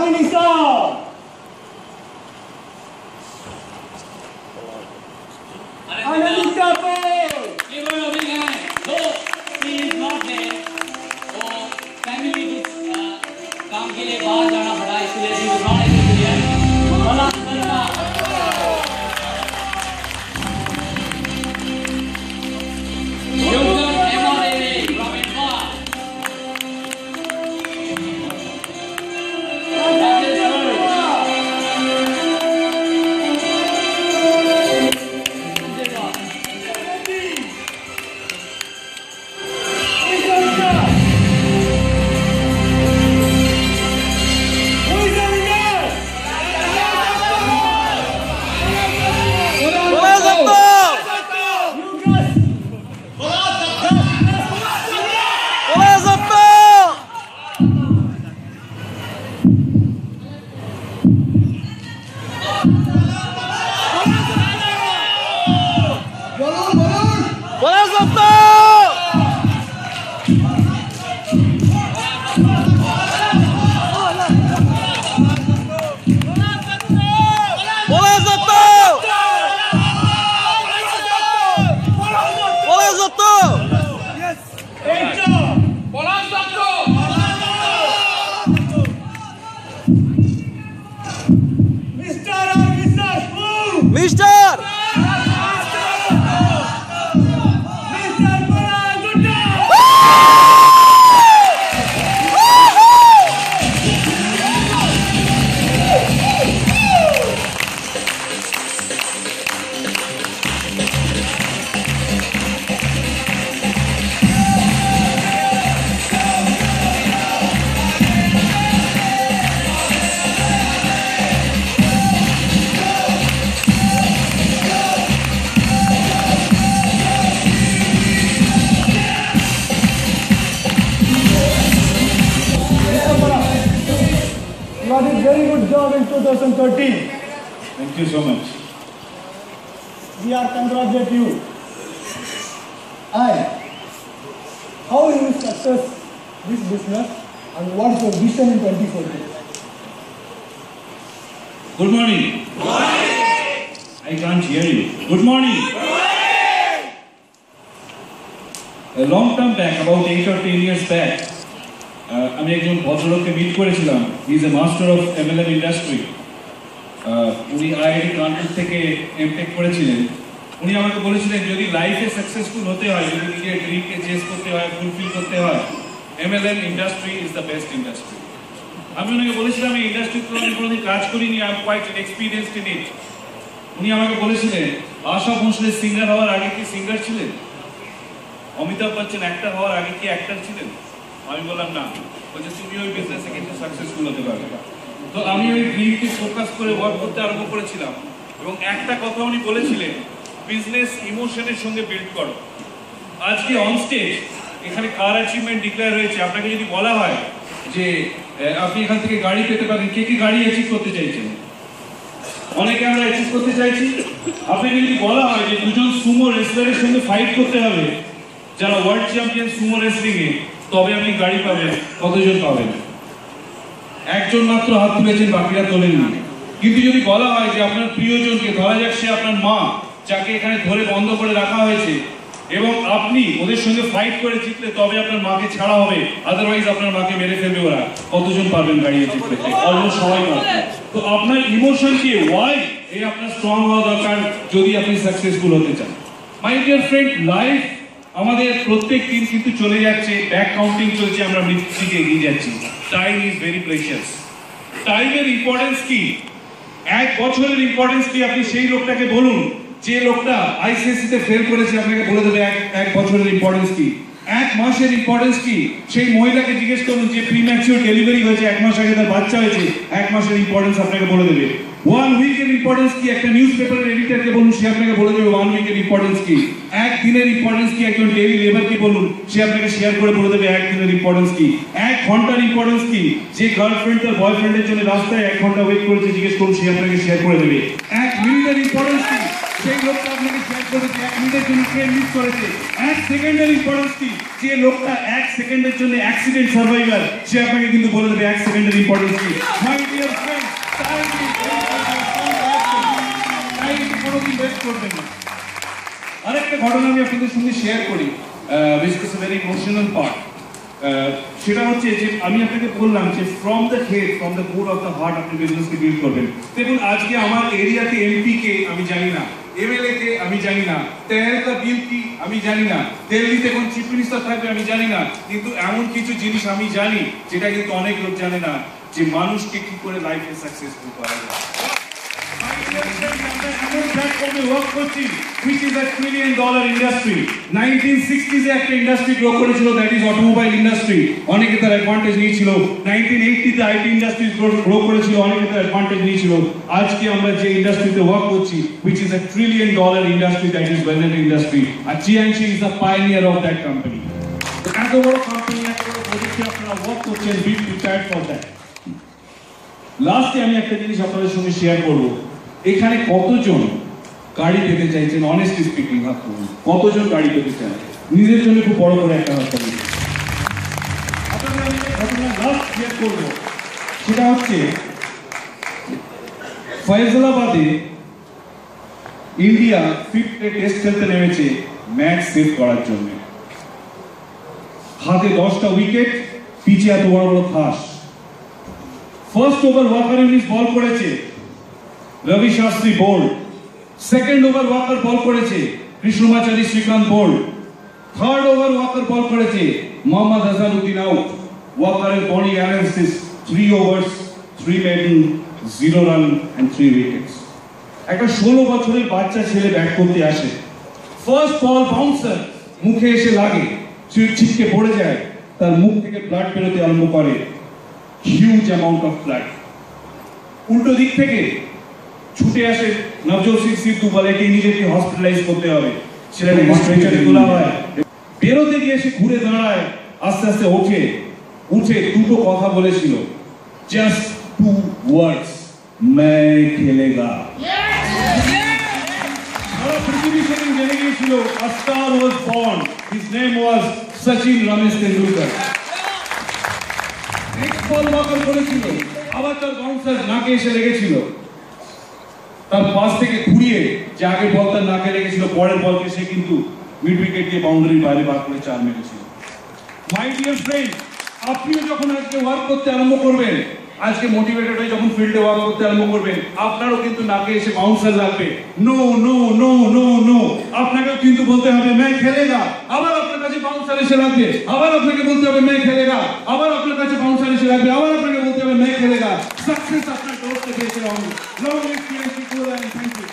Minister. Minister केवल अभी है तो he is not there तो family की काम के लिए बाहर जाना पड़ा इसलिए he was not able to hear बोला करना योगदान MRA from India very good job in 2013. Thank you so much. We are congratulate you. And how will you success this business and what is your vision in 2014? Good morning. Good morning. I can't hear you. Good morning. Good morning. A long time back, about 8 or 10 years back, আমি একজন ভদ্রলোককে meet করেছিলাম। He is a master of MLM industry. উনি IIT Kanpur থেকে MTech করেছিলেন। উনি আমাকে বলেছিলেন যদি লাইফে সাকসেসফুল হতে হয়, যদি নিজের ড্রিমকে চেস করতে হয়, ফুলফিল করতে হয়, MLM industry is the best industry. আমি ওনাকে বলেছিলাম এই ইন্ডাস্ট্রিতে আমি কোনোদিন কাজ করিনি, I am quite experienced in it. উনি আমাকে বলেছিলেন আশা ভোঁসলে সিঙ্গার হওয়ার আগে কি সিঙ্গার ছিলেন? অমিতাভ বচ্চন অ্যাক্টর হওয়ার আগে কি অ্যাক্টর ছিলেন? আমি বললাম না। বলছে তুমি ওই বিজনেসে কিন্তু সাকসেসফুল হতে পারবে। তো আমি ওই ড্রিমকে ফোকাস করে ওয়ার্ক করতে আরম্ভ করেছিলাম এবং একটা কথা উনি বলেছিলেন, বিজনেস ইমোশনের সঙ্গে বিল্ড করো। আজকে অন স্টেজ এখানে কার অ্যাচিভমেন্ট ডিক্লেয়ার হয়েছে, আপনাকে যদি বলা হয় যে আপনি এখান থেকে গাড়ি পেতে পারেন, কে কি গাড়ি অ্যাচিভ করতে চাইছেন? অনেকে আমরা অ্যাচিভ করতে চাইছি। আপনাকে যদি বলা হয় যে দুজন সুমো রেসলারের সঙ্গে ফাইট করতে হবে যারা ওয়ার্ল্ড চ্যাম্পিয়ন সুমো রেসলিং এ, তবে আপনি গাড়ি পাবেন, কতজন পাবেন? একজন মাত্র হাত তুলেছেন, বাকিরা তোলেননি। কিন্তু যদি বলা হয় যে আপনার প্রিয়জনকে, ধরা যাক সে আপনার মা, যাকে এখানে ধরে বন্ধ করে রাখা হয়েছে এবং আপনি ওদের সঙ্গে ফাইট করে জিতলে তবে আপনার মাকে ছাড়া হবে, আদারওয়াইজ আপনার মাকে মেরে ফেলবে ওরা, কতজন পারবেন গাড়ি অ্যাচিভ করতে? অলমোস্ট সবাই পারবেন। তো আপনার ইমোশনকে ওয়াই এই আপনার স্ট্রং হওয়া দরকার যদি আপনি সাকসেসফুল হতে চান। মাই ডিয়ার ফ্রেন্ড, লাইফ আমাদের প্রত্যেক দিন কিন্তু চলে যাচ্ছে, ব্যাক কাউন্টিং চলছে, আমরা মৃত্যুর দিকে এগিয়ে যাচ্ছি। Time is very precious. টাইমের ইম্পর্টেন্স কি? এক বছরের ইম্পর্টেন্স কি? আপনি সেই লোকটাকে বলুন যে লোকটা আইসিএসসি তে ফেল করেছে, আপনাকে বলে দেবে এক বছরের ইম্পর্টেন্স কি। এক মাসের ইম্পর্টেন্স কি? সেই মহিলাকে জিজ্ঞেস করুন যে প্রিম্যাচিউর ডেলিভারি হয়েছে, 1 মাস আগে তার বাচ্চা হয়েছে, 1 মাসের ইম্পর্টেন্স আপনাকে বলে দেবে। 1 উইকের ইম্পর্টেন্স কি? একটা নিউজ পেপারের এডিটরকে বলুন, সে আপনাকে বলে দেবে 1 উইকের ইম্পর্টেন্স কি। এক দিনের ইম্পর্টেন্স কি? একজন ডেইলি লেবারকে বলুন, সে আপনাকে শেয়ার করে বলে দেবে 1 দিনের ইম্পর্টেন্স কি। 1 ঘন্টার ইম্পর্টেন্স কি? যে গার্লফ্রেন্ড তার বয়ফ্রেন্ডের জন্য রাস্তায় 1 ঘন্টা ওয়েট করেছে, জিজ্ঞেস করুন, সে আপনাকে শেয়ার করে দেবে। 1 মিনিটের ইম্পর্টেন্স কি? সেই লোকটা আপনাকে শেয়ার করেছে 1 মিনিটের জন্য ট্রেন মিস করেছে। 1 সেকেন্ডের ইম্পর্টেন্স কি? যে লোকটা 1 সেকেন্ডের জন্য অ্যাক্সিডেন্ট সার্ভাইভার, সে আপনাকে কিন্তু বলে দেবে 1 সেকেন্ডের ইম্পর্টেন্স কি। কোনোদিন ওয়েট করবেন না। আরেকটা ঘটনা আমি আপনাদের সঙ্গে শেয়ার করি, which is a very emotional part. সেটা হচ্ছে যে আমি আপনাকে বললাম যে from the head, from the core of the heart আপনি বিজনেসকে বিল্ড করবেন। দেখুন আজকে আমার এরিয়াতে এমপি কে আমি জানি না, এমএলএ কে আমি জানি না, তেল কা বিল কি আমি জানি না, দিল্লিতে কোন চিফ মিনিস্টার থাকবে আমি জানি না, কিন্তু এমন কিছু জিনিস আমি জানি যেটা কিন্তু অনেক লোক জানে না, যে মানুষকে কি করে লাইফে সাকসেসফুল করা যায়। এমন প্ল্যাটফর্মে ওয়ার্ক করছি which is a $1 trillion industry. 1960s এ একটা ইন্ডাস্ট্রি গ্রো করেছিল, দ্যাট ইজ অটোমোবাইল ইন্ডাস্ট্রি। অনেকে তার অ্যাডভান্টেজ নিয়েছিল। 1980 তে আইটি ইন্ডাস্ট্রি গ্রো করেছিল, অনেকে তার অ্যাডভান্টেজ নিয়েছিল। আজকে আমরা যে ইন্ডাস্ট্রিতে ওয়ার্ক করছি which is a $1 trillion industry, that is welded industry, R GNC is the pioneer of that company. তো এত বড় কোম্পানি, এত বড় প্রজেক্টে আপনারা ওয়ার্ক করছেন, বি প্রিপেয়ার্ড ফর দ্যাট। লাস্টে আমি একটা জিনিস আপনাদের সঙ্গে শেয়ার করব, এখানে কতজন গাড়ি পেতে চাইছেন? অনেস্টলি স্পিকিং ভাব করুন, কতজন গাড়ি পেতে চান? নিজের জন্য খুব বড় করে একটা হাত তালি। আপনাদের আমি একটা ঘটনা লাস্ট শেয়ার করবো, সেটা হচ্ছে ফয়সালাবাদে ইন্ডিয়া ফিফথ টেস্ট খেলতে নেমেছে ম্যাচ সেভ করার জন্য। হাতে 10টা উইকেট, পিছে এত বড় বড় ঘাস। First over Waqar Younis ball করেছে, Ravi Shastri bowled. Second over Waqar ball করেছে, Krishnamachari Srikkanth bowled. Third over Waqar ball করেছে, মোহাম্মদ আজহারউদ্দিন আউট। ওয়াকারের body analysis 3 overs 3 maiden 0 run and 3 wickets। একটা 16 বছরের বাচ্চা ছেলে ব্যাট করতে আসে, ফার্স্ট বল বাউন্সার মুখে এসে লাগে, সে ছিটকে পড়ে যায়, তার মুখ থেকে ব্লাড বেরোতে আরম্ভ করে, হিউজ অ্যামাউন্ট অফ ব্লাড। উল্টো দিক থেকে ছুটে আসে নবজোত সিং সিদ্ধু, বলে কি নিজেকে হসপিটালাইজ করতে হবে। ছেলেটাকে স্ট্রেচারে তোলা হয়, বেরোতে গিয়ে সে ঘুরে দাঁড়ায়, আস্তে আস্তে উঠে দুটো কথা বলেছিল, জাস্ট 2 words, मैं खेलेगा। সারা পৃথিবী সেদিন জেনে গিয়েছিল, a star was born, his name was Sachin Ramesh Tendulkar. Next ball Waqar করেছিল, আবার তার বাউন্সার নাকে এসে লেগেছিল, তার পাশ থেকে ঘুরিয়ে যে আগের বল তার নাকে লেগেছিল, পরের বলকে সে কিন্তু মিড উইকেট দিয়ে বাউন্ডারির বাইরে বার করে 4 মেরেছিল। মাই ডিয়ার ফ্রেন্ড, আপনিও যখন আজকে ওয়ার্ক করতে আরম্ভ করবেন, আজকে মোটিভেটেড হয়ে যখন ফিল্ডে ওয়ার্ক করতে আরম্ভ করবেন, আপনারও কিন্তু নাকে এসে বাউন্সার লাগবে, no no no no no. আপনাকেও কিন্তু বলতে হবে मैं खेलेगा। আবার আপনার কাছে বাউন্সার এসে লাগবে, আবার আপনাকে বলতে হবে मैं खेलेगा। আবার আপনার কাছে বাউন্সার এসে লাগবে, আবার আপনাকে বলতে হবে मैं खेलेगा। সাকসেস আপনার ডোর থেকে এসে লং এক্সপিরিয়েন্স, থ্যাংক ইউ।